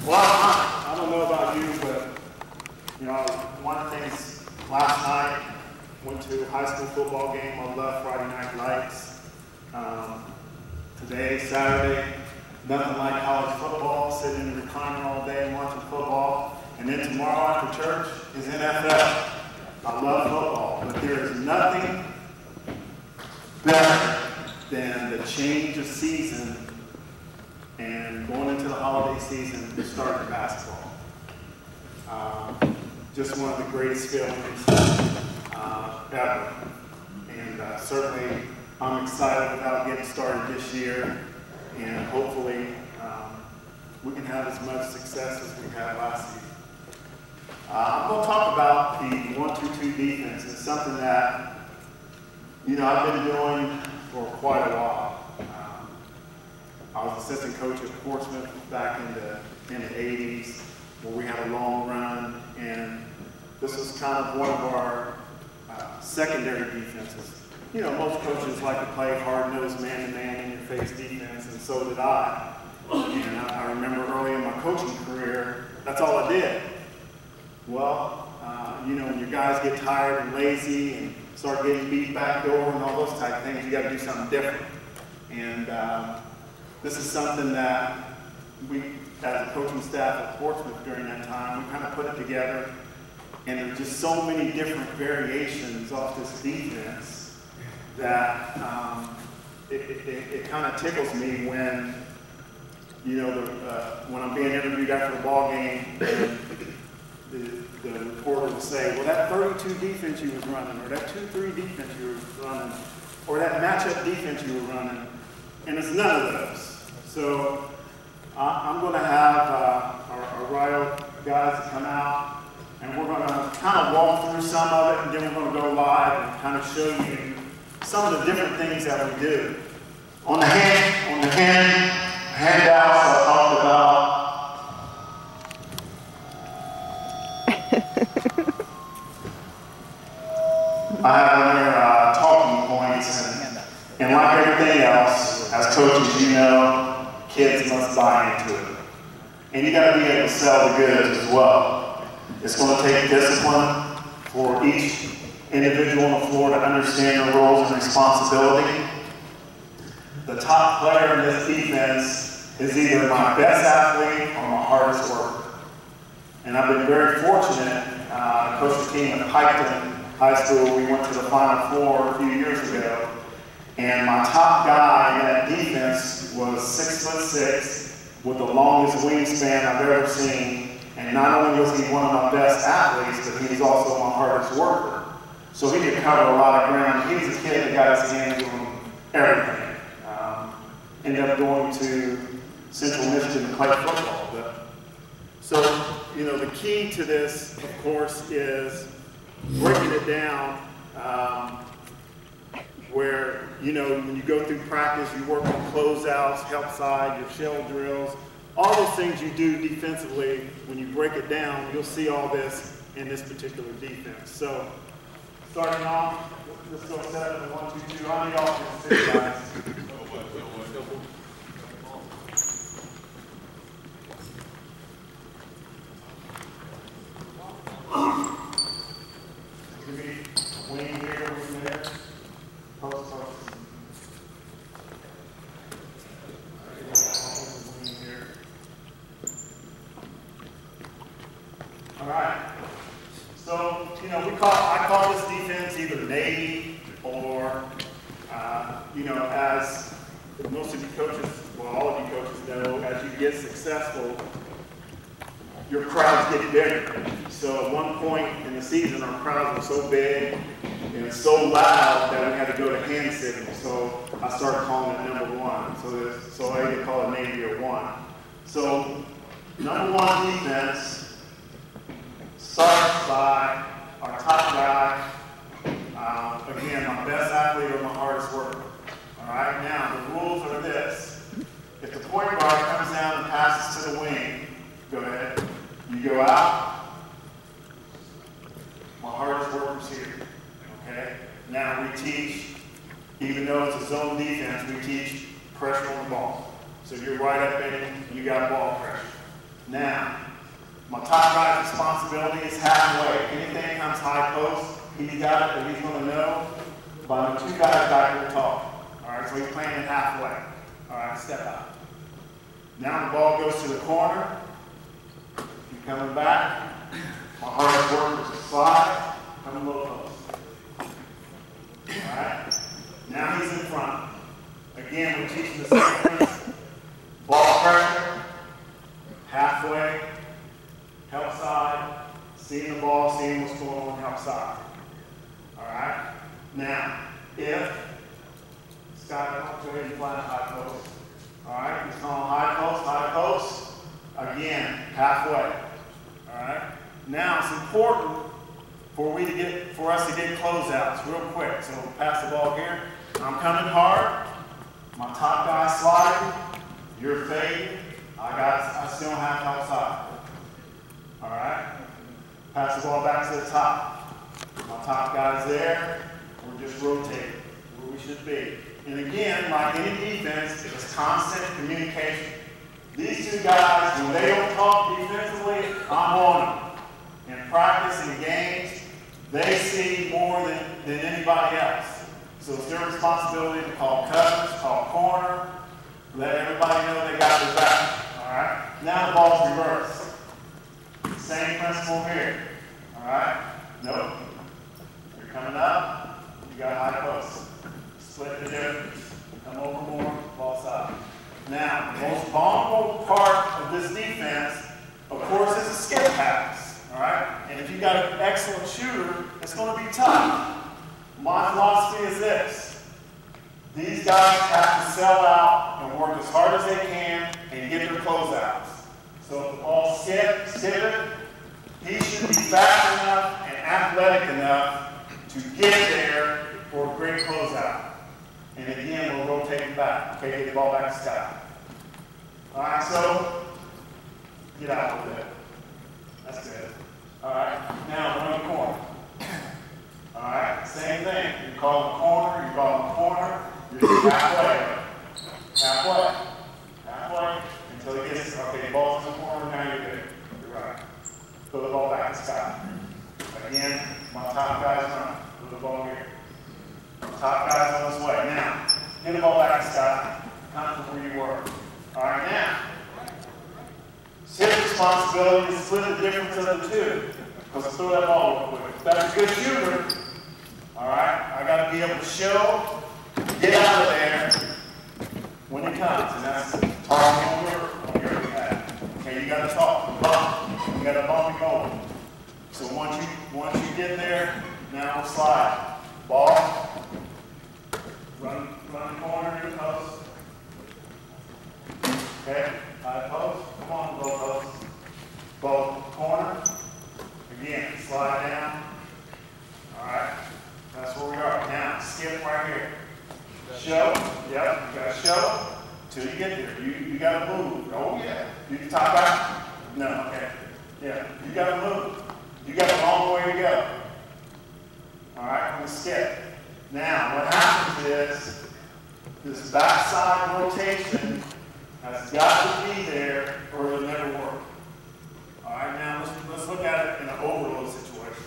Well, I don't know about you, but one of the things last night, went to a high school football game. I love Friday night lights. Today, Saturday, nothing like college football, sitting in the recliner all day and watching football. And then tomorrow after church is NFL. I love football, but there is nothing better than the change of season and going into the holiday season and starting basketball. Just one of the greatest feelings ever. And certainly I'm excited about getting started this year, and hopefully we can have as much success as we had last season. I'm going to talk about the 1-2-2 defense. It's something that I've been doing for quite a while. I was assistant coach at Portsmouth back in the 80s, where we had a long run, and this was kind of one of our secondary defenses. Most coaches like to play hard-nosed man-to-man in-your-face defense, and so did I. And I remember early in my coaching career, that's all I did. Well, when your guys get tired and lazy and start getting beat back door and all those type of things, you got to do something different. And this is something that we, as a coaching staff at Portsmouth during that time, we kind of put it together. And there's just so many different variations off this defense that it kind of tickles me when, when I'm being interviewed after the ball game, and the reporter will say, well, that 32 defense you was running, or that 2-3 defense you were running, or that matchup defense you were running, and it's none of those. So I'm going to have our Rio guys come out, and we're going to kind of walk through some of it, and then we're going to go live and kind of show you some of the different things that we do. On the handouts I talked about, I have on there talking points, and like everything else, as coaches, kids must buy into it. And you got to be able to sell the goods as well. It's going to take discipline for each individual on the floor to understand their roles and responsibility. The top player in this defense is either my best athlete or my hardest worker. And I've been very fortunate. I coached a team at Piketon High School. We went to the Final Four a few years ago. And my top guy in that defense was 6'6", with the longest wingspan I've ever seen. And not only was he one of my best athletes, but he's also my hardest worker. So he could cover a lot of ground. He was a kid that got his hands on everything. Ended up going to Central Michigan to play football. So, the key to this, of course, is breaking it down where, when you go through practice, you work on closeouts, help side, your shell drills, all those things you do defensively. When you break it down, you'll see all this in this particular defense. So, starting off, let's go set up the 1-2-2. How many y'all can sit, guys? Give me wing here, wing there. Post. Wing here. All right. So, I call this defense either Navy or, as most of you coaches, well, all of you coaches know, as you get successful, your crowds get bigger. So at one point in the season, our crowds were so big and so loud that we had to go to hand signals. So I started calling it number one. So I either call it Navy or one. So number one defense starts by our top guy. Again, my best athlete or my hardest worker. All right, now the rules are this. If the point guard comes down and passes to the wing, go ahead. You go out. My hardest worker's here. Okay? Now we teach, even though it's a zone defense, we teach pressure on the ball. So you're right up in it, you got ball pressure. Now, My top guy's responsibility is halfway. Anything comes high post, he's got it, but he's going to know by the two guys back here talking. All right, so he's playing it halfway. All right, step out. Now the ball goes to the corner. You're coming back. My hard work is to slide. Come a little close. All right. Now he's in front. Again, we're teaching the same principle. Ball pressure, halfway, help side, seeing the ball, seeing what's going on, help side. All right. Now, if Scott, go ahead and fly high post. All right. He's calling high post. Again, halfway. All right. Now it's important for us to get closeouts real quick. So we'll pass the ball here. I'm coming hard. My top guy sliding. You're fading. I still have help side. All right. Pass the ball back to the top. My top guy's there. We're just rotating where we should be. And again, like any defense, it's constant communication. These two guys, when they don't talk defensively, I'm on them. In practice, in games, they see more than anybody else. So it's their responsibility to call coverage, call corner, let everybody know they got their back. All right? Now the ball's reversed. Same principle here. All right? Nope. You're coming up, you got high post. Split the difference. Come over more, ball side. Now, the most vulnerable part of this defense, of course, is a skip pass. All right? And if you've got an excellent shooter, it's going to be tough. My philosophy is this. These guys have to sell out and work as hard as they can and get their closeouts. So if the ball skips it, he should be fast enough and athletic enough to get there for a great closeout. And again, we'll rotate him back. Okay, get the ball back to Scott. All right, so get out a little bit. That's good. All right, now run the corner. All right, same thing. You call the corner, you're just halfway, until he gets, okay, the ball's in the corner, now you're good. You're right. Throw the ball back to Scott. Again, my top guy's running. Throw the ball here. Top guy's on his way. Now, get the ball back to Scott. Come from where you were. All right, now, it's his responsibility to split the difference of the two. Let's throw that ball real quick. If that's a good shooter, all right, I got to be able to show, get out of there when it comes. And that's talking on your behalf. Okay, you got to talk, bump. You got to bump and go. So once you get there, now we'll slide. Ball, run the corner, new post. Okay, high post, come on, low post. Ball, corner. Again, slide down. All right, that's where we are. Now, skip right here. Show, yep, you got to show till you get there. You got to move. Oh, yeah. You can top out? No, okay. Yeah, you got to move. You got a long way to go. All right, we'll skip. Now, what happens is this backside rotation has got to be there or it'll never work. All right, now let's look at it in an overload situation.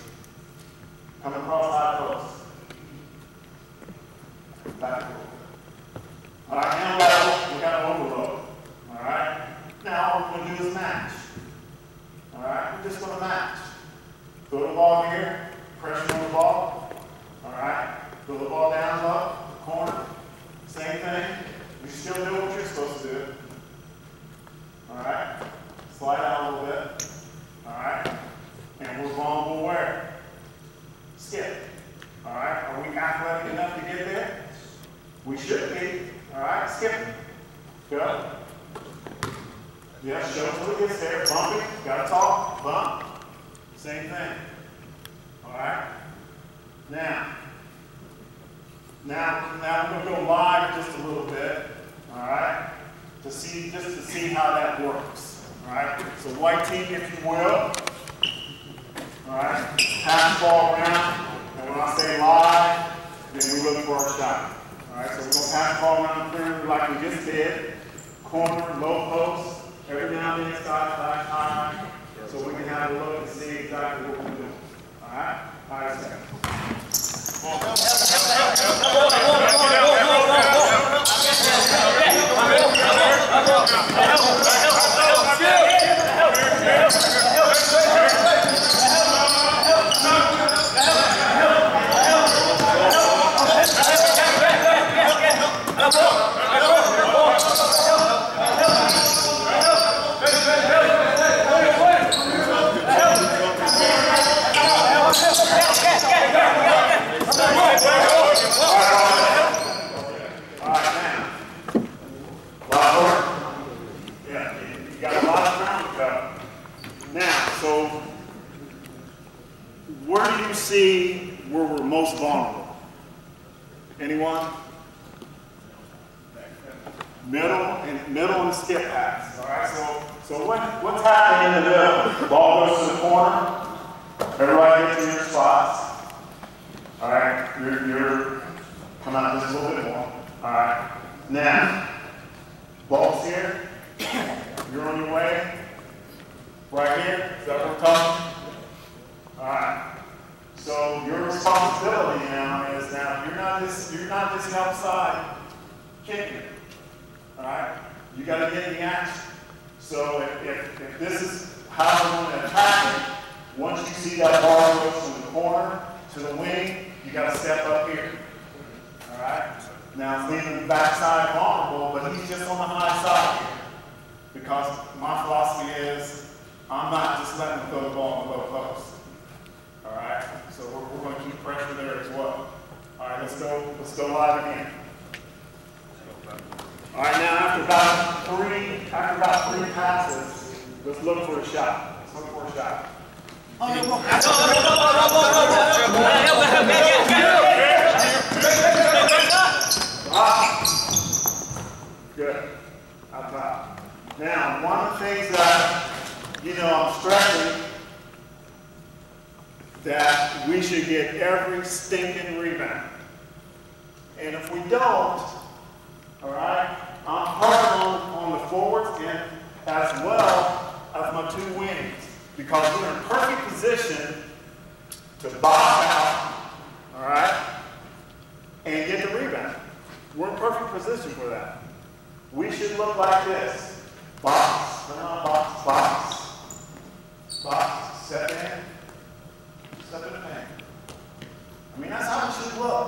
Come across high post. Back over. All right, now we got to overload. All right, now what we're going to do is match. All right, we're just going to match. Throw the ball here, pressure on the ball. All right, throw the ball down low, corner. Same thing. You still do what you're supposed to do. All right, slide out a little bit. All right, and we're vulnerable where? Skip. All right, are we athletic enough to get there? We should be. All right, skip. Go. Yeah, show until it gets there. Bump it. Got to talk. Bump. Same thing. All right. Now we're going to go live just a little bit. All right, just to see how that works. All right. So white team, if you will. All right. Pass the ball around, and when I say live, then we look for a shot. All right. So we're going to pass the ball around the perimeter like we just did. Corner, low post. Every now and then, side, high. So we have a look and see exactly what we're doing. All right? All right, let's go. Where do you see where we're most vulnerable? Anyone? Middle and skip pass. All right. So what's happening in the middle? The ball goes to the corner. Everybody gets in your spots. All right. You're come out just a little bit more. All right. Now, ball's here. You're on your way. Right here. Is that what we're talking? All right. So your responsibility now is you're not just outside kicking it. All right. You got to get in the action. So if this is how we're going to attack it, once you see that ball goes from the corner to the wing, you got to step up here. All right. Now it's leaving the backside vulnerable, but he's just on the high side here. Because my philosophy is I'm not just letting him throw the ball in the low post. All right, so we're going to keep pressure there as well. All right, let's go live again. All right, now after about three passes, let's look for a shot. Let's look for a shot. Good. Out top. Now, one of the things that I'm stressing, that we should get every stinking rebound. And if we don't, all right, I'm hard on the forwards and as well as my two wings, because we're in perfect position to box out, all right, and get the rebound. We're in perfect position for that. We should look like this. Box, turn on, box, box, box, step in. Step in the paint. I mean, that's how it should look.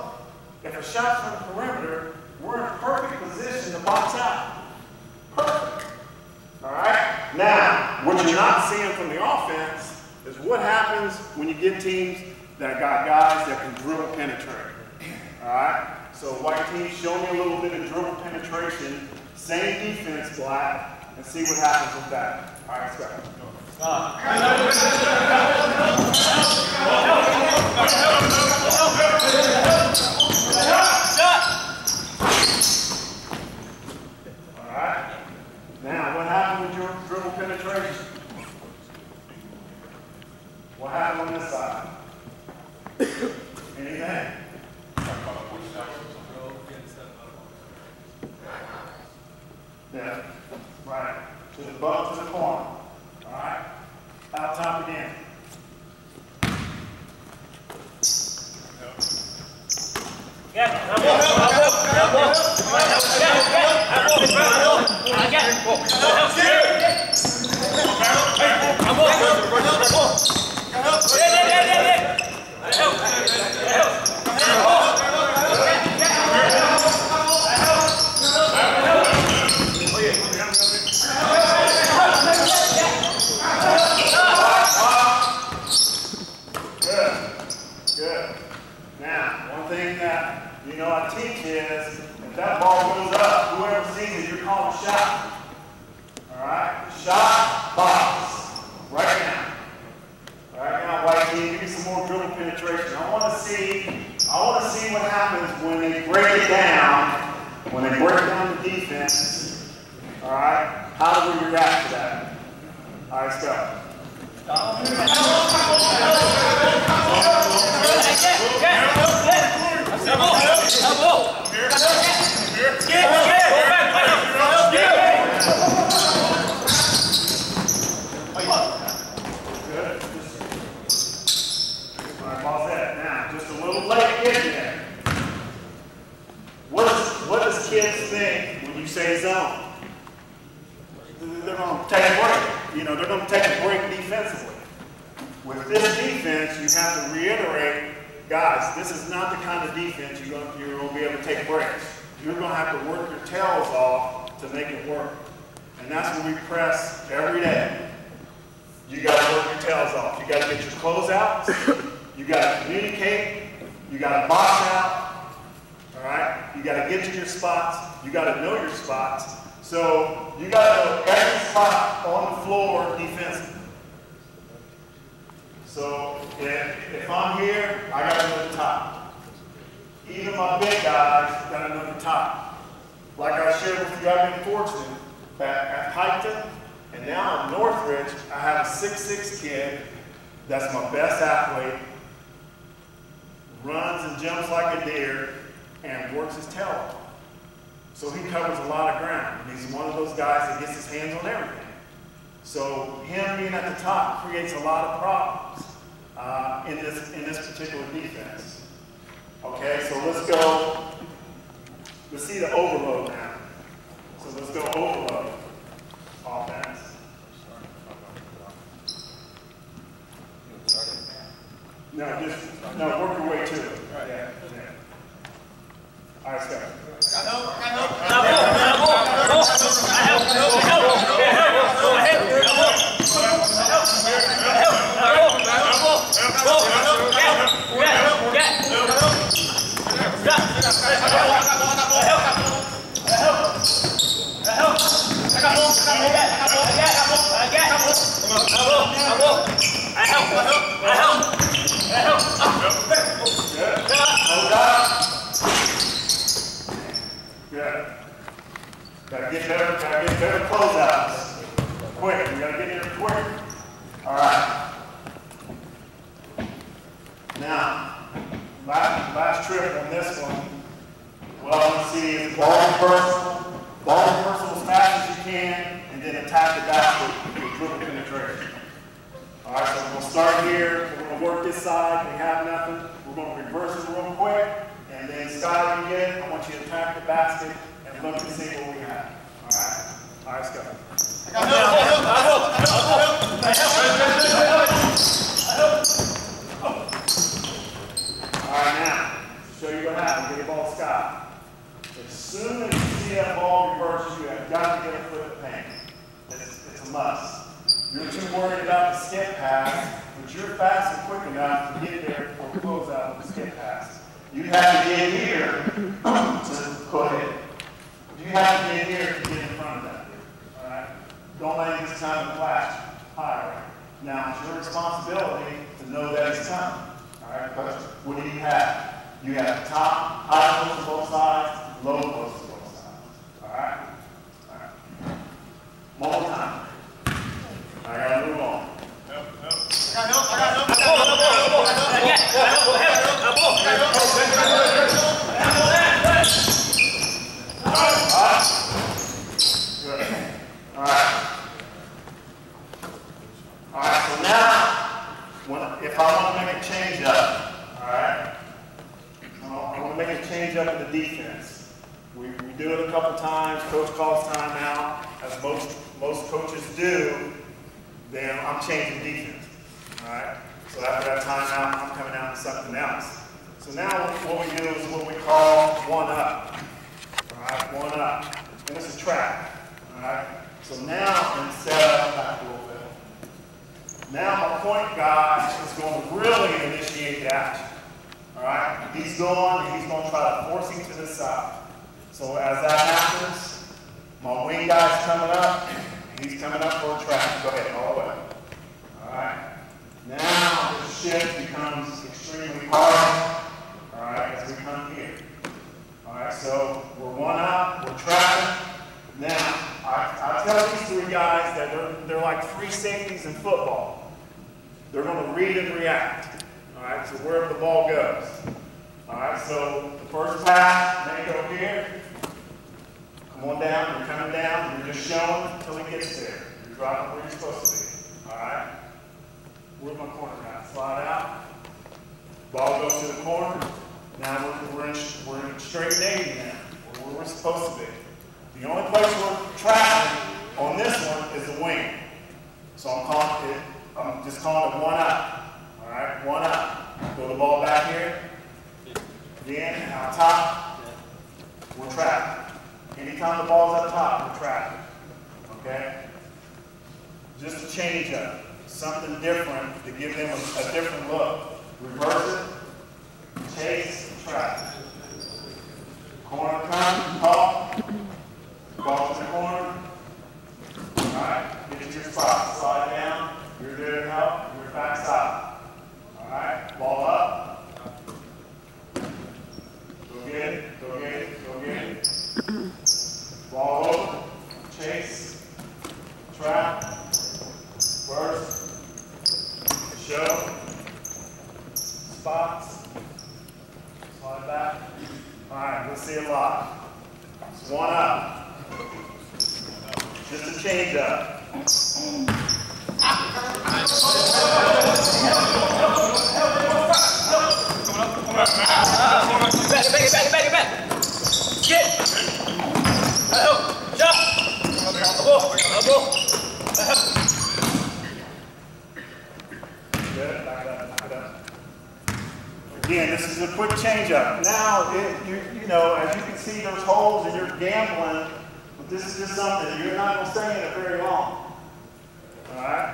If a shot's from the perimeter, we're in perfect position to box out. Perfect. All right? Now, what you're not seeing from the offense is what happens when you get teams that got guys that can dribble penetrate. All right? So white team, show me a little bit of dribble penetration, same defense, black, and see what happens with that. All right, let's go. All right. Now, what happened with your dribble penetration? What happened on this side? Anything? Yeah. Right. To the butt to the corner. All right. Out top again. Good. Now, one thing that I teach is if that ball goes up, whoever sees it, you're calling a shot. All right? Shot, box. Right now. Right now, white team, give me some more dribble penetration. I want to see what happens when they break it down, when they break down the defense. All right? How do we react to that? All right, let's go. Good. getting there. What does kids think when you say zone? They're going to take a break. You know, they're going to take a break defensively. With this defense, you have to reiterate, guys, this is not the kind of defense you're going to be able to take breaks. You're going to have to work your tails off to make it work. And that's when we press every day. You got to work your tails off. You got to get your closeouts. You got to communicate. You got to box out. All right? You got to get to your spots. You got to know your spots. So you got to know every spot on the floor defensively. So if I'm here, I got to know the top. Even my big guys got to know the top. Like I shared with you, I've been fortunate at Piketon, and now in Northridge, I have a 6'6" kid that's my best athlete, runs and jumps like a deer, and works his tail off. So he covers a lot of ground. And he's one of those guys that gets his hands on everything. So him being at the top creates a lot of problems in this particular defense. Okay, so let's go. Let's see the overload now. So let's go overload offense. No, work your way to it. Yeah. All right, start. Good. Gotta get better closeouts. Quick, we gotta get here quick. All right. Now, last trip on this one. What I want to see is ball reversal as fast as you can, and then attack the basket with dribble penetration. All right, so we're going to start here. We're going to work this side. We have nothing. We're going to reverse it real quick, and then Scott again. I want you to attack the basket and look and see what we have. All right. All right, let's go. All right, now show you what happens. Get the ball to Scott. As soon as you see that ball reverse, you have got to get a foot of paint. It's a must. You're too worried about the skip pass, but you're fast and quick enough to get there for close out of the skip pass. You have to get here to go ahead. You have to get here to get in front of that. All right? Don't let it get time to flash higher. Now, it's your responsibility to know that it's coming. All right? But what do you have? You have top, high post to both sides, low post to both sides. All right? All right. One more time. I gotta move on. Good. All right. All right, so now, if I want to make a change up, all right, I want to make a change up in the defense. We do it a couple times. Coach calls timeout, as most coaches do. Then I'm changing defense. All right. So after that timeout, I'm coming out to something else. So now what we do is what we call one up. All right, one up. And it's a trap. All right. So now instead of back a little bit. Now my point guard is going to really initiate the action. All right. He's going and he's going to try to force him to the side. So as that happens, my wing guy's coming up. He's coming up for a trap. Go ahead, all the way. All right. Now the shift becomes extremely hard. All right, as we come here. All right, so we're one up, we're trapping. Now, I tell these three guys that they're like three safeties in football. They're going to read and react. All right, so wherever the ball goes. All right, so the first pass, may go here. Come on down, you're coming down, you're just showing until he gets there. You're dropping where you're supposed to be. All right? Where's my corner guy? Slide out. Ball goes to the corner. Now we're in straight navy now, where we're supposed to be. The only place we're trapping on this one is the wing. So I'm just calling it one out. All right, one out. Throw the ball back here. Again, out top, we're trapping. Anytime the ball's up top, we're trapping. Okay? Just a change up. Something different to give them a different look. Reverse it, chase, trap. Corner come, talk. Ball to the corner. Alright, get to your spot. Slide down. You're there to help. You're backside. Alright, ball up. Go get it, go get it, go get it. Ball over. Chase. Trap. First. Show. Spots. Slide back. Alright, we'll see a lot. One up. Just a change up. Back. Get. Shot. Good. Back it up. Again, this is a quick change up. Now, you know, as you can see, there's holes and you're gambling. But this is just something, you're not going to stay in it very long. All right?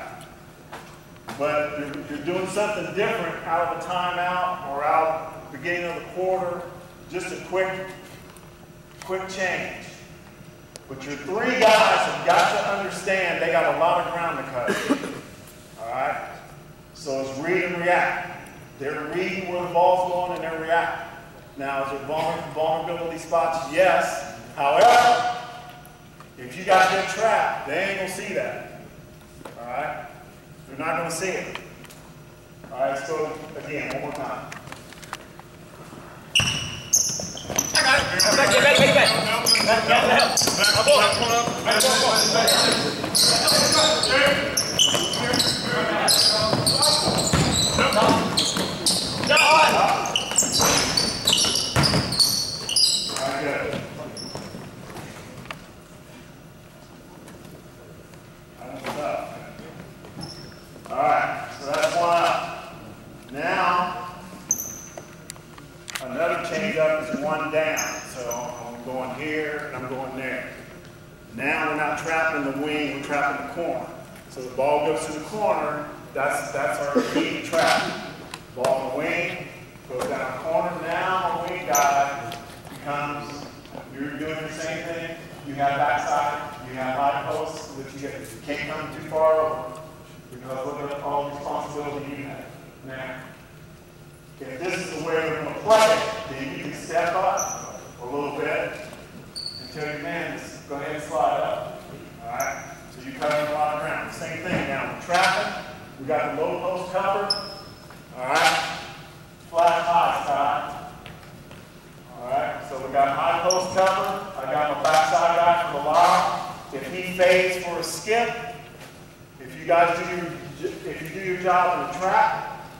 But you're doing something different out of a timeout or out beginning of the quarter. Just a quick change. But your three guys have got to understand they got a lot of ground to cover. All right? So it's read and react. They're reading where the ball's going and they're reacting. Now, is there vulnerability spots? Yes. However, if you guys get trapped, they ain't going to see that. All right? They're not going to see it. All right, let's go again, one more time. I got it. Alright, so that's one up. Now, another change up is one down. So I'm going here and I'm going there. Now we're not trapping the wing, we're trapping the corner. So the ball goes to the corner, that's our key trap. Ball in the wing, goes down the corner. Now our wing guy becomes, you're doing the same thing. You have backside, you have high posts, so that you can't come too far over. Because look at all the responsibility you have. Now, if this is the way we're going to play it, then you can step up a little bit and tell your man, just go ahead and slide up. All right? So you're covering a lot of ground. Same thing. Now, we're trapping. We got the low post cover. All right? Flat high side. All right? So we got high post cover. I got my backside guy for the lob. If he fades for a skip, if you do your job in the trap,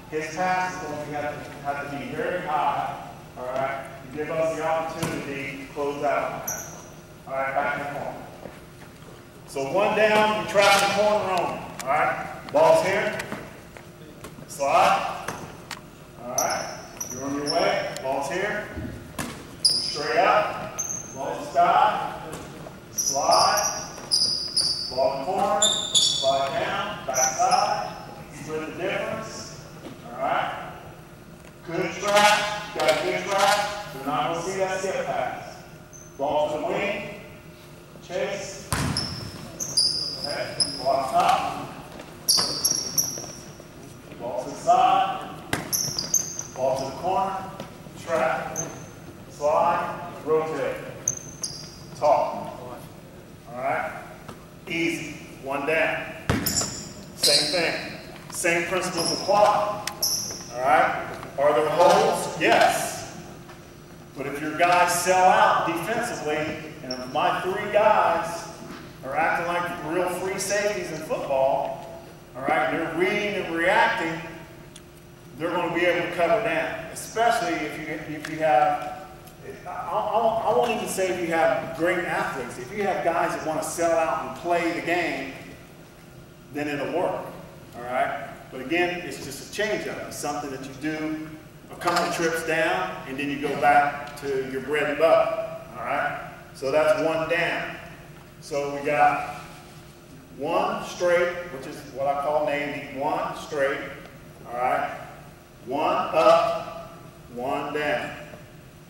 his pass is going to have to be very high. All right, to give us the opportunity to close out. All right, back in the corner. So one down, you trap in the corner only. All right, ball's here. Slide. All right, you're on your way. Ball's here. Straight up. Ball's the sky. Slide. Ball in the corner. Slide down, backside, split the difference. Alright. Good track, got a good track. They're not going to see that skip pass. Ball to the wing, chase. Okay, ball on top. Ball to the side. Ball to the corner. Track. Slide. Rotate. Talk. Alright. Easy. One down. Same thing. Same principles apply. All right? Are there holes? Yes. But if your guys sell out defensively, and if my three guys are acting like real free safeties in football, all right, they're reading and reacting, they're going to be able to cover down, especially if you have, I won't even say if you have great athletes. If you have guys that want to sell out and play the game, then it'll work, all right? But again, it's just a change-up. It's something that you do a couple of trips down, and then you go back to your bread and butter, all right? So that's one down. So we got one straight, which is what I call Navy, one straight, all right? One up, one down,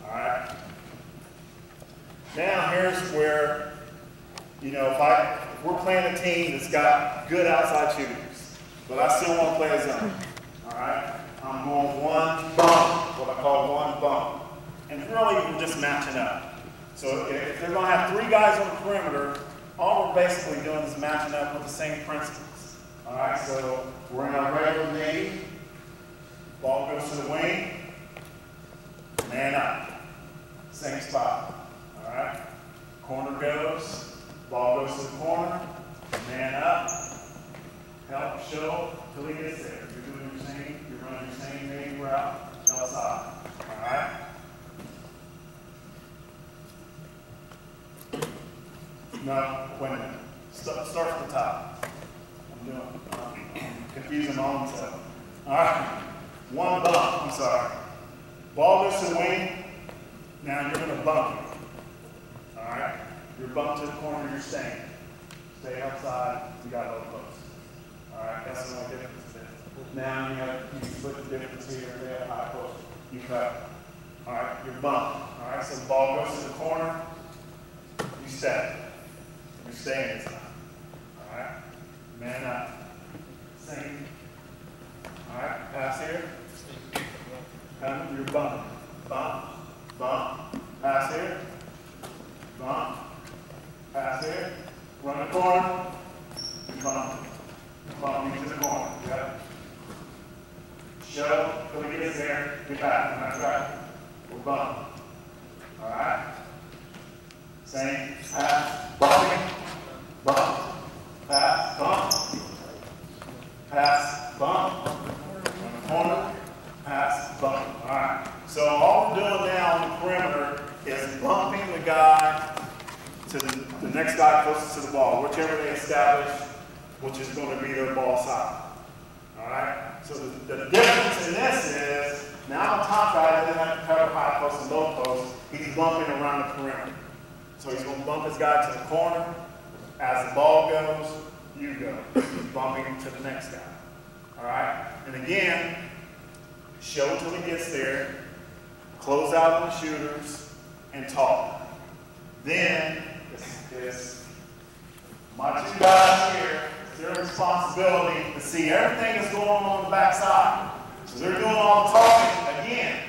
all right? Now here's where, you know, if we're playing a team that's got good outside shooters, but I still want to play a zone, all right? I'm going one bump, what I call one bump. And really, we're just matching up. So if they're going to have three guys on the perimeter, all we're basically doing is matching up with the same principles. All right, so we're in our regular Navy. Ball goes to the wing. Man up. Same spot. All right. Corner goes. Ball goes to the corner. Man up. Help show till he gets there. You're doing your same. You're running your same Navy route outside. All right. No, wait a minute. Start from the top. I'm confusing my own self. All right. One bump, I'm sorry. Ball goes to the wing. Now you're going to bump it. All right. You're bumped to the corner, you're staying. Stay outside, you got low post. All right, that's the only difference there. Now you split the difference here and there, high post. You cut. All right, you're bumped. All right, so the ball goes to the corner, you step. You're staying this time. All right, man up. Same. All right, pass here. Come, you're bumping. Bump, bump, pass here. Bump, pass here. Run the corner. Bump. Bump into the corner. Yep. Show till he gets there. Get back. That's right. We're bumping. All right. Same. Pass. Bumping. Bump. Pass. Bump. Pass. Bump. Run the corner. Pass. Bump. All right. So all we're doing now on the perimeter is bumping the guy to the next guy closest to the ball, whichever they establish, which is going to be their ball side. All right? So the difference in this is, now the top guy doesn't have to cover high post and low post. He's bumping around the perimeter. So he's going to bump his guy to the corner. As the ball goes, you go. Bumping to the next guy. All right? And again, show till he gets there, close out on the shooters, and talk. Then, it's my two guys here, it's their responsibility to see everything that's going on the backside. So they're doing all the talking again.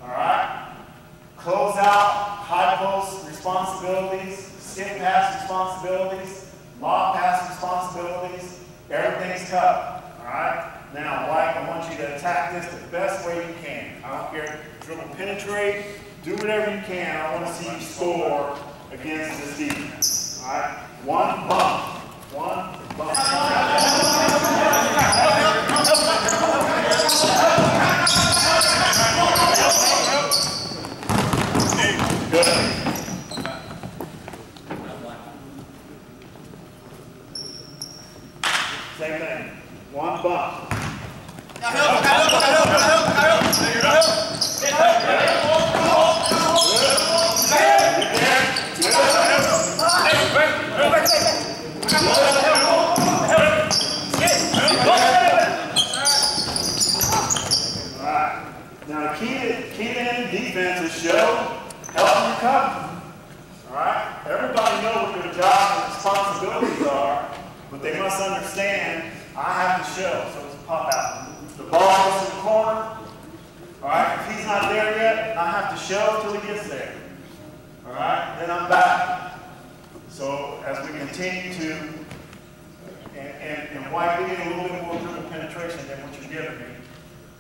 All right? Close out, high post responsibilities, skip pass responsibilities, lob pass responsibilities. Everything's covered. All right? Now, White, I want you to attack this the best way you can. I don't care, dribble, penetrate, do whatever you can. I want to see you score against this defense. All right? One bump. One bump. Good. Same thing. One bump. Now the key to any defense is show, help them recover. All right? Everybody knows what their job and responsibilities are, but they must understand I have to show, so it's a pop out. The ball goes to the corner. All right? If he's not there yet, I have to show till he gets there. All right? Then I'm back. So as we continue to, and White, we need a little bit more dribble penetration than what you're giving me.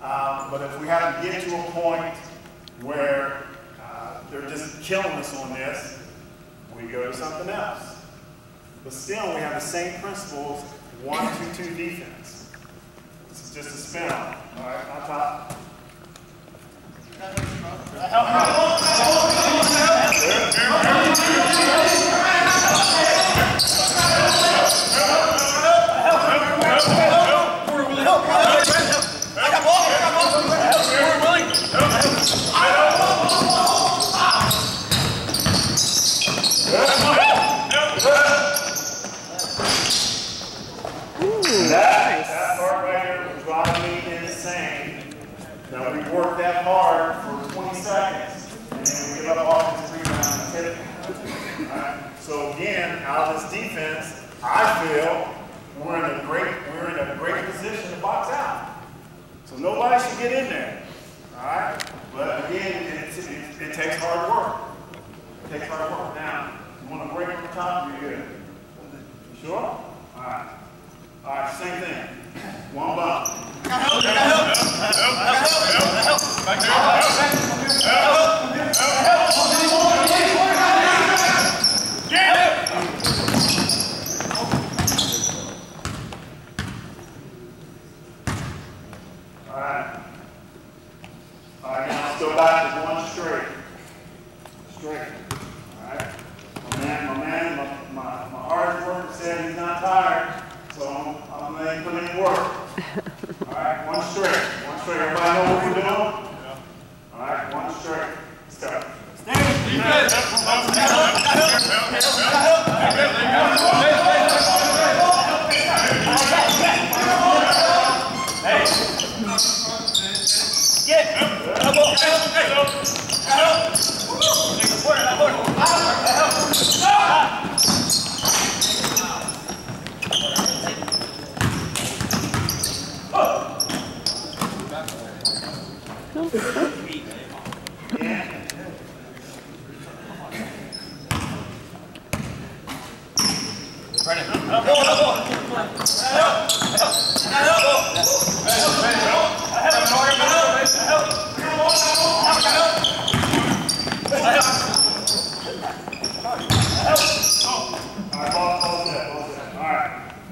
But if we have to get to a point where they're just killing us on this, we go to something else. But still, we have the same principles, 1-2-2 defense. just a spin off. All right, on top. That part right there was driving me insane. Now we worked that hard for 20 seconds, and then we give up offensive rebound and hit it. Right? So again, out of this defense, I feel we're in a great position to box out. So nobody should get in there. All right? But again, it takes hard work. It takes hard work. Now, you want to break on the top, you're good. You sure? All right. All right, same thing. One bump. All right. All right, now let's go back to one straight. Straight. All right. My hard worker said he's not tired. So I'm going to put in work. All right, one straight. One straight. Everybody know what we're doing? Yeah. All right, one straight. Let's go.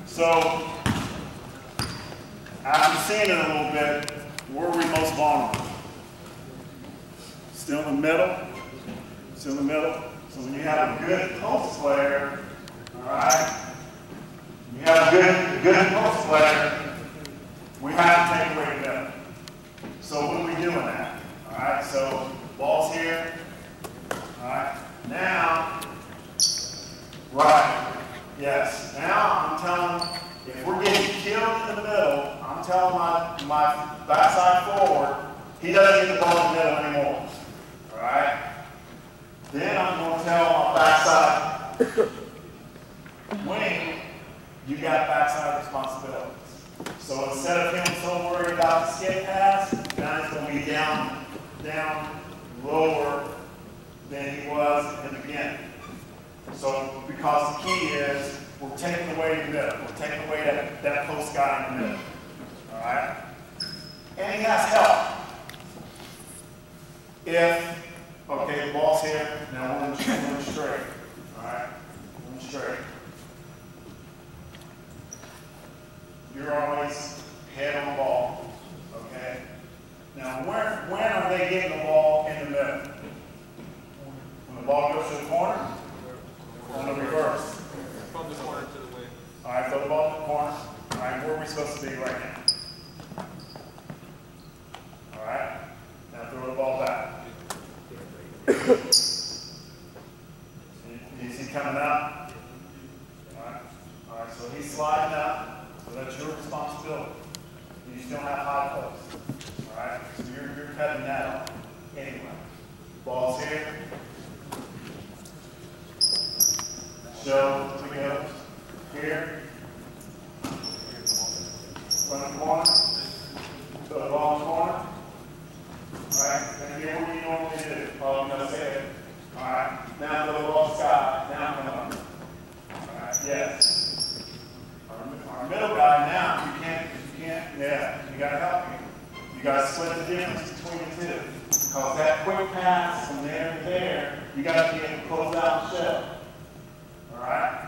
So, after seeing it a little bit, where are we most vulnerable? Still in the middle. Still in the middle. So when you have a good post player, all right, you have a good post player, we have to take away the middle. So what are we doing that? All right, so ball's here. All right, now, right, yes. Now I'm telling, if we're getting killed in the middle, I'm telling my backside forward, he doesn't get the ball in the middle anymore. All right? Then I'm going to tell my backside wing, you got backside responsibilities. So instead of him so worried about the skip pass, now he's going to be down lower than he was in the beginning. So because the key is we're taking away the middle. We're taking away that post guy in the middle. All right? And he has help. Okay, the ball's here. Now one straight. All right? One straight. You're always head on the ball. Okay? Now when are they getting the ball in the middle? When the ball goes to the corner? On the reverse. From the corner to the wing. All right, throw the ball to the corner. All right, where are we supposed to be right now? All right, now throw the ball back. Is he coming up? All right, so he's sliding up. So that's your responsibility. You still have high post. All right, so you're cutting that off. Anyway, ball's here. So we go here, front corner, to the ball corner. All right, and then what do you normally do? Oh, I'm going to say it. All right, now to the ball side, now come up. All right, yes. Our middle guy now, you can't, yeah, you got to help him. You got to split the difference between the two. Because that quick pass from there to there, you got to be able to close out the shell. All right?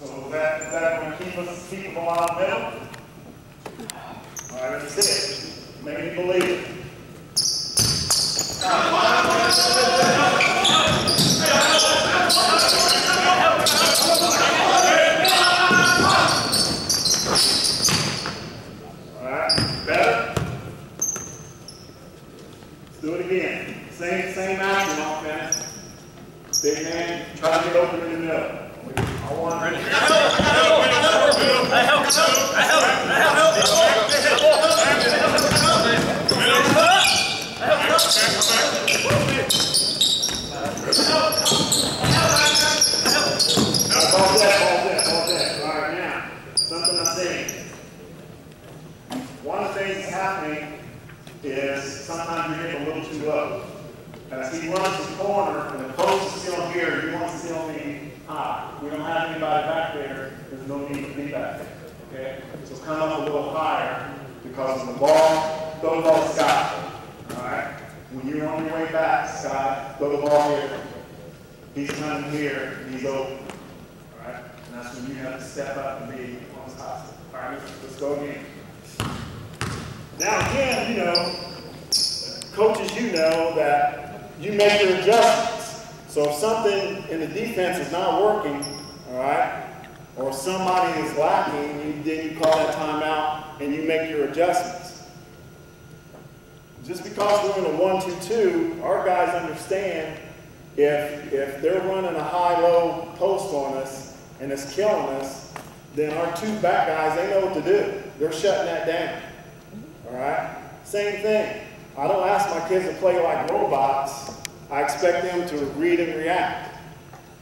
So is that going to keep the ball out of the middle? All right, let's see it. Make me believe it. All right, better? Let's do it again. Same action, offense. Big man, try to get open in the middle. I want ready. All that. All right, now, something I'm saying. One of the things that's happening is sometimes you're getting a little too low. As he runs the corner and the post is still here, you want to still be high. We don't have anybody back there, there's no need to be back there. Okay? So come up a little higher because of the ball, throw the ball to Scott. Alright? When you're on your way back, Scott, throw the ball here. He's coming here, he's open. Alright? And that's when you have to step up and be on the top. Alright, let's go again. Now again, you know, coaches, you know that you make your adjustments. So if something in the defense is not working, all right, or somebody is lacking, then you call that timeout and you make your adjustments. Just because we're in a 1-2-2, our guys understand if they're running a high-low post on us and it's killing us, then our two back guys, they know what to do. They're shutting that down. All right? Same thing. I don't ask my kids to play like robots. I expect them to read and react.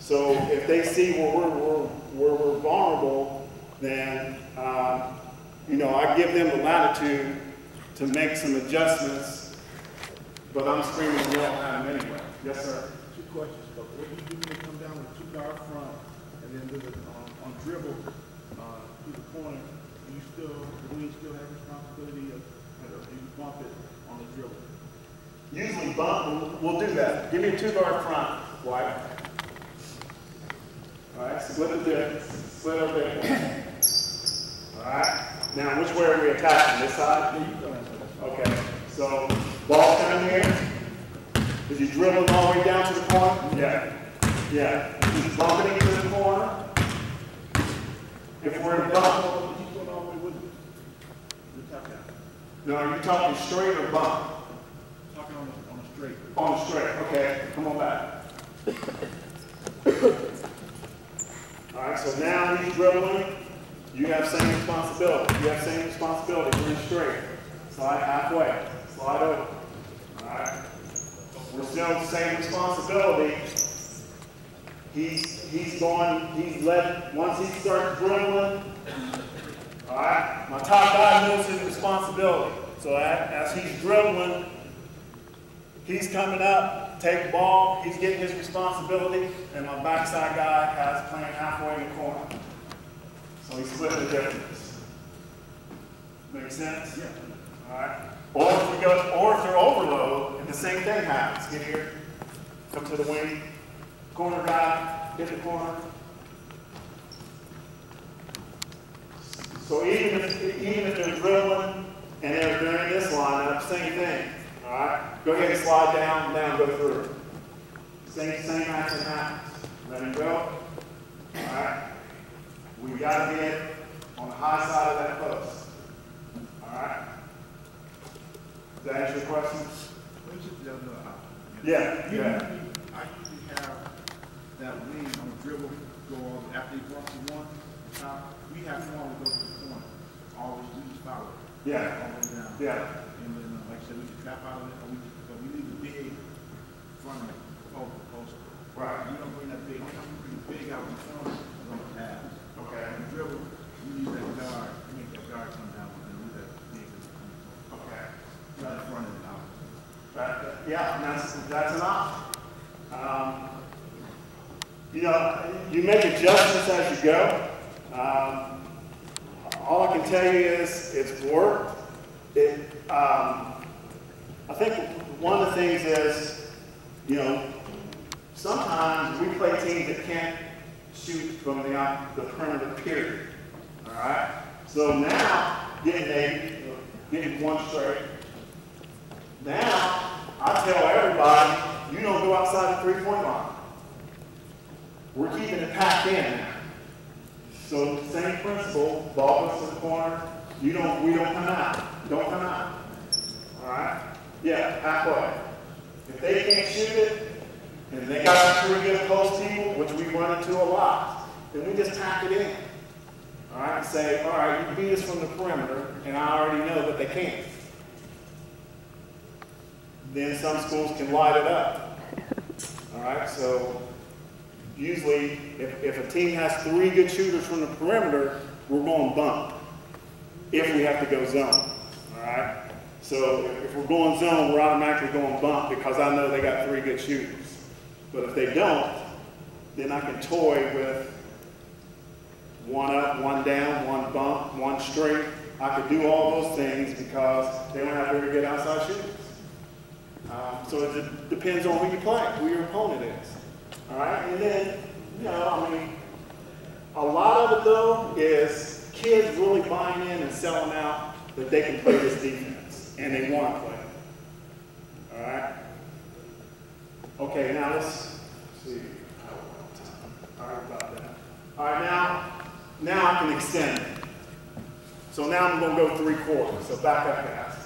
So if they see where we're vulnerable, then you know, I give them the latitude to make some adjustments. But I'm screaming and yelling at them anyway. Yes, sir. Two questions, Coach. What do you do when they come down with a 2-guard front and then do the on dribble through the corner? Do you still have responsibility of you bump it on the dribble? Usually bump, we'll do that. Give me a 2-guard front, White. All right, split the dip, split our dip. All right, now which way are we attacking? This side? Okay, so ball coming here. Is he dribbling all the way down to the corner? Yeah. Yeah. He's bumping into the corner. If we're in bump. No, are you talking straight or bump? Talking on a straight. On the straight, okay. Come on back. All right, so now he's dribbling. You have same responsibility. You have same responsibility. We're in straight. Slide halfway. Slide over. All right. We're still the same responsibility. He's led, once he starts dribbling, all right, my top guy knows his responsibility. So as he's dribbling, he's coming up, take the ball, he's getting his responsibility, and my backside guy has playing halfway in the corner. So he's splitting the difference. Make sense? Yeah. All right. Or if they're overload, and the same thing happens. Get here, come to the wing, corner guy, hit the corner. So even if they're dribbling and they're in this lineup, same thing. All right. Go ahead and slide down, go through. Same action happens. Let him go. All right. We got to get on the high side of that post. All right. Does that answer your question? Yeah. I usually have that wing on the dribble go on after he crosses one. We have one to go to the corner. Always we just follow it. Yeah. All the way down. Yeah. And then like I said, we can trap out of it, but we leave the big front of it over the post. Right. You don't bring that big. When you bring the big out in front, it's on the pass. Okay. On the dribble, you need that guard. You make that guard come down and leave that big. Okay. Right in front of it out. Yeah, and that's an option. You know, you make adjustments as you go. All I can tell you is it's worked. I think one of the things is, you know, sometimes we play teams that can't shoot from the perimeter period. All right? So now, getting one straight. Now, I tell everybody, you don't go outside the 3-point line. We're keeping it packed in now. So same principle, ball goes to the corner, we don't come out. Don't come out. All right? Yeah, halfway. If they can't shoot it, and they got 3 good post people, which we run into a lot, then we just tack it in. All right, and say, all right, you beat us from the perimeter, and I already know that they can't. Then some schools can light it up. All right, so usually if a team has 3 good shooters from the perimeter, we're going bump if we have to go zone. All right, so if we're going zone, we're automatically going bump because I know they got 3 good shooters. But if they don't, then I can toy with 1 up, 1 down, 1 bump, 1 straight. I could do all those things because they don't have very good outside shooters. So it depends on who you play, who your opponent is. All right, and then, a lot of it though is kids really buying in and selling out that they can play this defense, and they want to play it. All right. Okay, now let's see. All right, about that. All right, now I can extend it. So now I'm going to go 3/4. So back up, guys.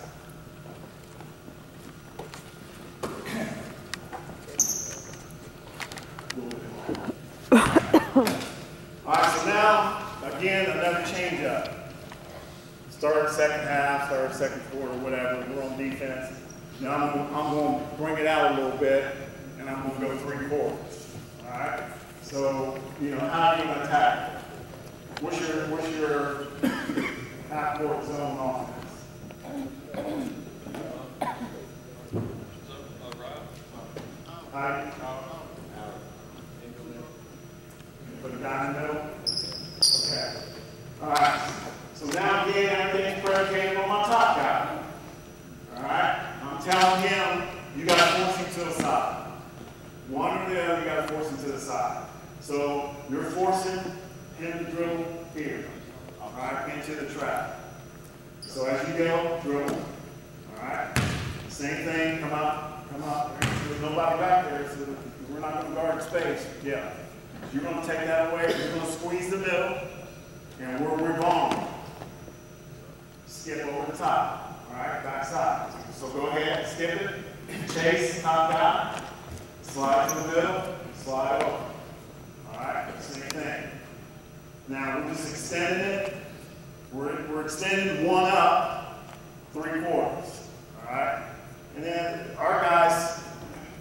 All right, so now, again, another change up. Start second half, start second quarter, whatever. We're on defense. Now I'm going to bring it out a little bit, and I'm going to go 3/4. All right. So how are you going to attack it? What's your half-court zone offense? Right. Put it down in the middle. Okay. All right. So now again, everything's predicated on my top guy. All right. I'm telling him, you got to force him to the side. One or the other, you got to force him to the side. So you're forcing him to dribble here. All right, into the trap. So as you go, dribble. All right. Same thing. Come up. There's nobody back there, so we're not going to guard space. Yeah. You're going to take that away. You're going to squeeze the middle, and we're gone. Skip over the top. All right, backside. So go ahead, skip it. Chase, top down. Slide to the middle. Slide over. All right, same thing. Now we're just extending it. We're extending 1 up, 3/4. All right. And then our guys,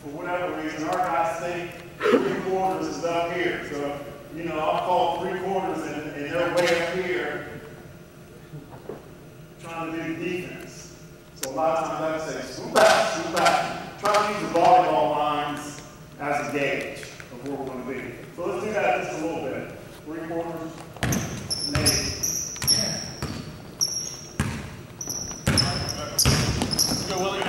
for whatever reason, our guys think 3/4 is up here. So, I'll call 3/4 and they're way up here trying to do defense. So a lot of times I say, swoop back. Try to use the volleyball lines as a gauge of where we're going to be. So let's do that just a little bit. 3/4, maybe. Go, Willie.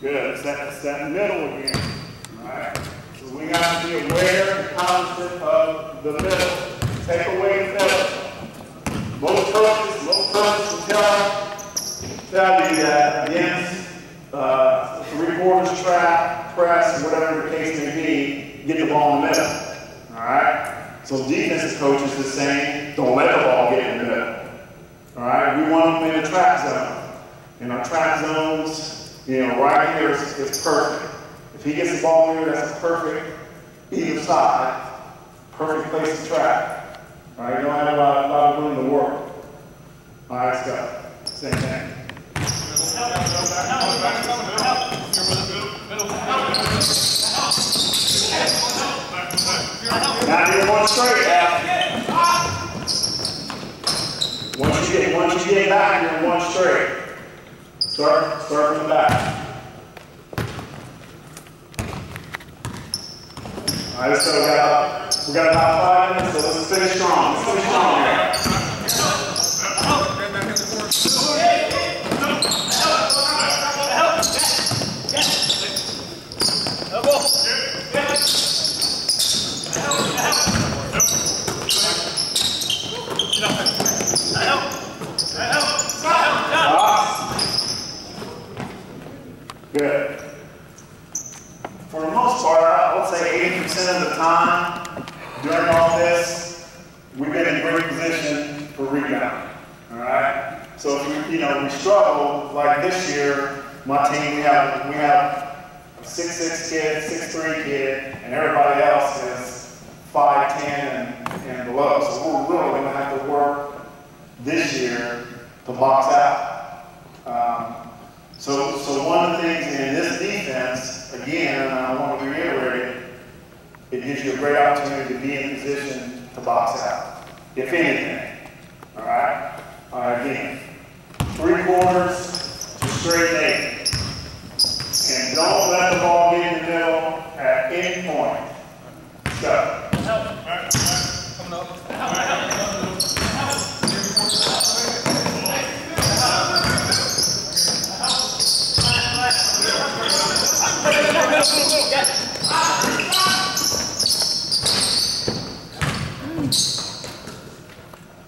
Good. It's that middle again. All right. So we got to be aware and cognizant of the middle. Take away the middle. Most coaches will tell you that against 3/4 trap, press, whatever the case may be, get the ball in the middle. All right. So defensive coaches are saying, don't let the ball get in the middle. All right. We want them in the trap zone. And our trap zones, right here is perfect. If he gets the ball here, that's a perfect either side. Perfect place to trap. All right, you don't have a lot of room to work. All right, let's go. Same thing. Now you're 1 straight, Al. Once you get back, you're 1 straight. Start from the back. All right, let's go. We got about 5 minutes, so let's finish strong. Let's finish strong here. Good. For the most part, I would say 80% of the time during all this, we've been in great position for rebound. All right. So if we struggle like this year, my team we have a 6'6" kid, 6'3" kid, and everybody else is 5'10" and below. So we're really going to have to work this year to box out. So one of the things in this defense, again, and I want to reiterate it gives you a great opportunity to be in position to box out, if anything. All right? All right, again, 3 quarters to straight 8. And don't let the ball get in the middle at any point. Go.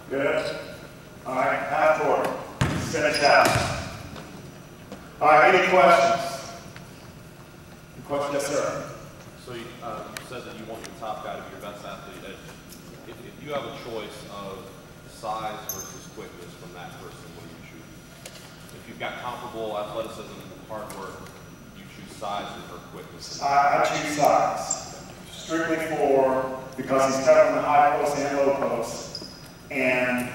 Good. All right, half court. Finish out. All right, any questions? Any questions? Yes, sir. So you said that you want your top guy to be your best athlete. If you have a choice of size versus quickness from that person, what do you choose? If you've got comparable athleticism and hard work, you choose size or quickness? I choose size. Strictly because he's covering the high post and low post. And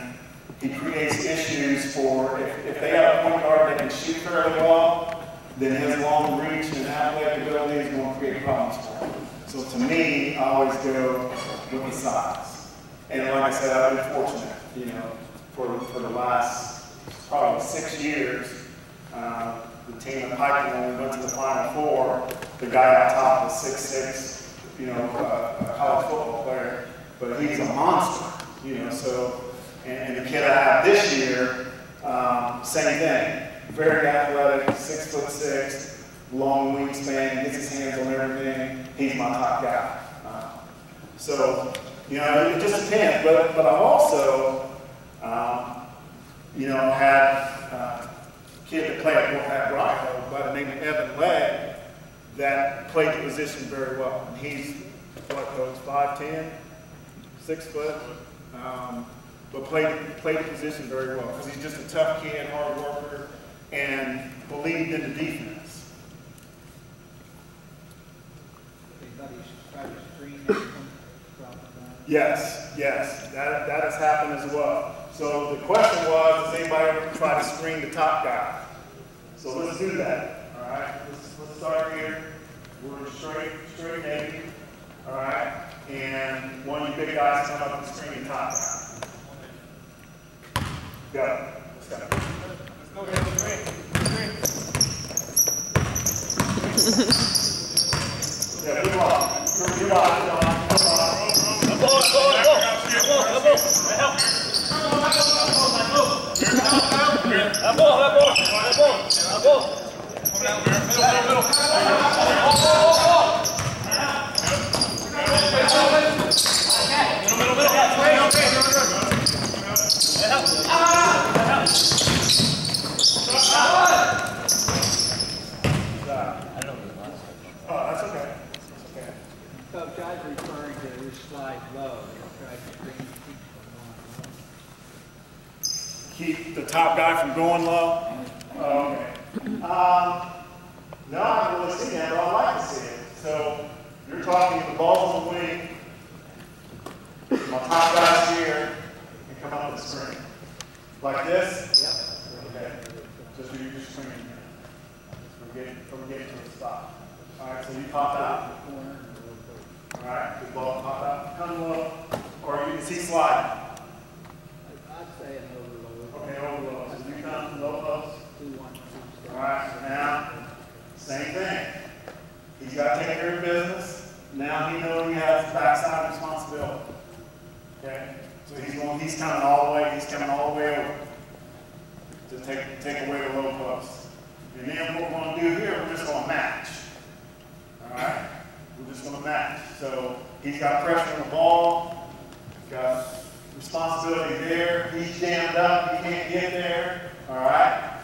he creates issues for, if they have a point guard that can shoot fairly well, then his long reach and athletic ability is going to create problems for him. So to me, I always go with the size. And like I said, I've been fortunate, for the last probably 6 years, the team in Pike, when we went to the Final Four, the guy on top was 6'6", a college football player, but he's a monster, so, and the kid I have this year, same thing, very athletic, 6'6", long wingspan, gets his hands on everything, he's my top guy. So, it just depends, but I've also, had a kid that played at Rockville by the name of Evan Legg that played the position very well. And he's, Coach, 5'10", 6 foot, but played the position very well because he's just a tough kid, hard worker, and believed in the defense. Yes, that has happened as well. So the question was, does anybody ever try to screen the top guy? So let's do that. All right, let's start here. We're straight Navy. All right, and one of you big guys come up and screen the top guy. Go. Let's go. Let's go here. Yeah, good luck. Good luck. That's okay. Coach, I was referring to this slide low. Keep the top guy from going low? Oh, okay. No, I haven't really seen that, but I like to see it. So you're talking the ball's in the wing, my top guy's here, and come up the screen. Like this? Yep. Okay. Just do your screen here. We're getting to the spot. All right, so you pop out. All right, the ball pop out. Come low, or you can see slide. I'd say an overload. Okay, over low. So you come low post. All right, so now, same thing. He's got to take care of business. Now he knows he has backside responsibility. to take away the low post. And then what we're going to do here, we're just going to match. All right? We're just going to match. So he's got pressure on the ball. He's got responsibility there. He's jammed up. He can't get there. All right?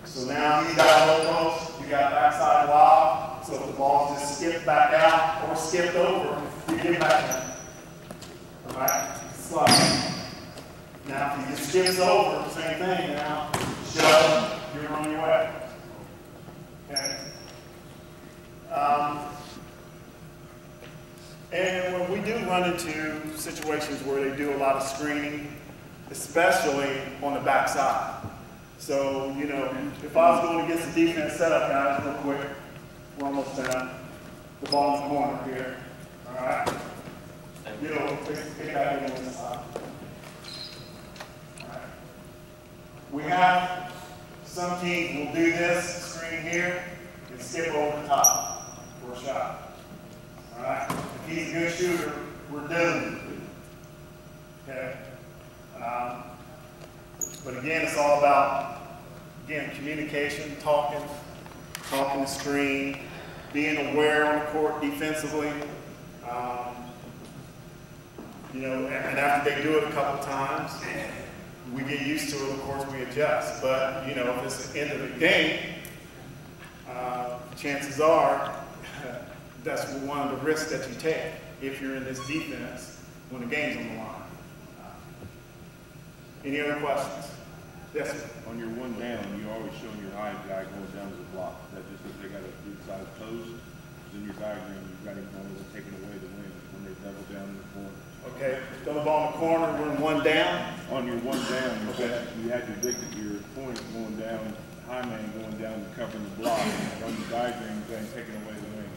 So now he's got a low post. You got backside lob. So if the ball just skipped back out or skipped over, you get back in. All right? Slide. Now if he just skips over, same thing now. Shove, you're on your way. Okay? And when we do run into situations where they do a lot of screening, especially on the backside. So, you know, if I was going to get some defense set up, guys, real quick, we're almost done. The ball's in the corner here. All right? You know, get back in this side. All right. We have some teams will do this, screen here, and skip over the top for a shot. All right? If he's a good shooter, we're doomed. Okay? But again, it's all about, again, communication, talking the screen, being aware on the court defensively. You know, and after they do it a couple times, we get used to it, of course, we adjust. But, you know, if it's the end of the game, chances are that's one of the risks that you take if you're in this defense when the game's on the line. Any other questions? Yes, sir. On your one down, you're always showing your high guy going down to the block. Is that just because they got a good sized post? Because in your diagram, you've got him going and taking away the wing when they double down in the corner. Okay, throw the ball in the corner, we're in one down. On your one down, Okay. you had your point going down, high man going down and covering the block. And on your diagram, you've got him taking away the wing.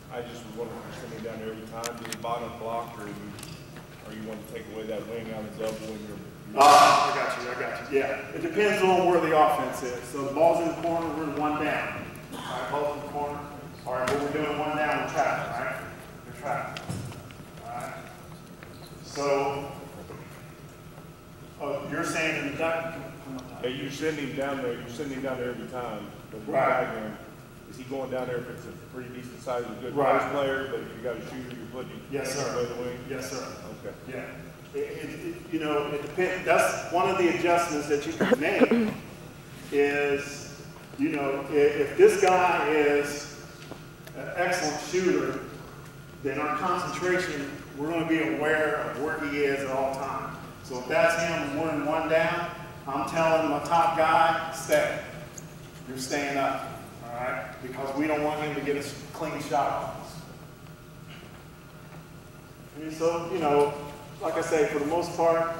I just was wondering if you're sending down there every time, do the bottom block, or you want to take away that wing out of double and you're... I got you. Yeah, it depends on where the offense is. So the ball's in the corner, we're in one down. All right, ball's in the corner. All right, what we're doing, one down, we're trapping, all right? We're trapping. All right. So, you're saying in the Yeah, you send him down there, every time, but the Right. diagram, is he going down there if it's a pretty decent size, a good Right. post player, but if you got a shooter, you're putting Yes, taking sir. away the wing? Yes, sir. Okay. Yeah. You know, it depends. That's one of the adjustments that you can make is, you know, if this guy is an excellent shooter, then our concentration, we're going to be aware of where he is at all times. So if that's him and we're in one down, I'm telling my top guy, stay. You're staying up, all right? Because we don't want him to get a clean shot off us. And so, you know, like I say, for the most part,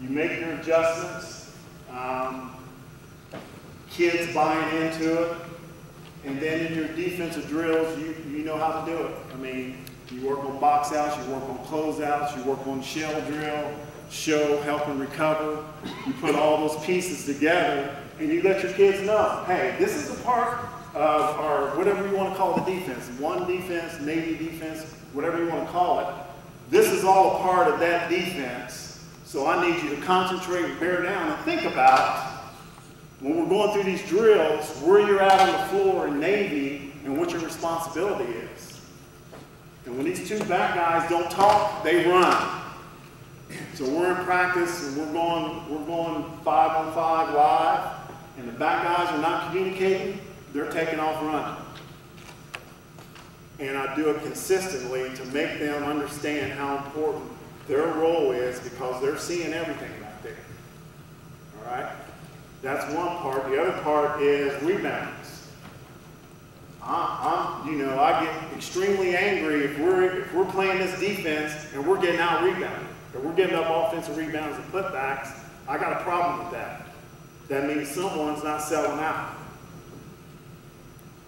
you make your adjustments. Kids buying into it. And then in your defensive drills, you know how to do it. I mean, you work on box outs, you work on closeouts, you work on shell drill, show, help and recover. You put all those pieces together and you let your kids know, hey, this is a part of our, whatever you want to call the defense, one defense, Navy defense, whatever you want to call it. This is all a part of that defense. So I need you to concentrate and bear down and think about when we're going through these drills, where you're at on the floor in Navy and what your responsibility is. And when these two back guys don't talk, they run. So we're in practice and we're going 5-on-5 live, and the back guys are not communicating, they're taking off running. And I do it consistently to make them understand how important their role is because they're seeing everything back there. All right? That's one part. The other part is rebounds. I get extremely angry if we're playing this defense and we're getting out rebounded, or we're getting up offensive rebounds and putbacks. I got a problem with that. That means someone's not selling out.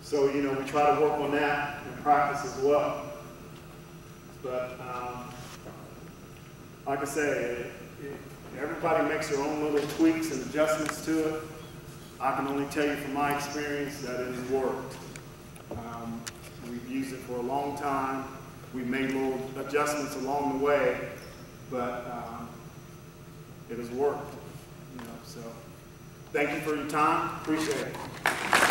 So, you know, we try to work on that in practice as well. But like I say, everybody makes their own little tweaks and adjustments to it. I can only tell you from my experience that it has worked. We've used it for a long time. We've made little adjustments along the way, but it has worked. You know, so thank you for your time. Appreciate it.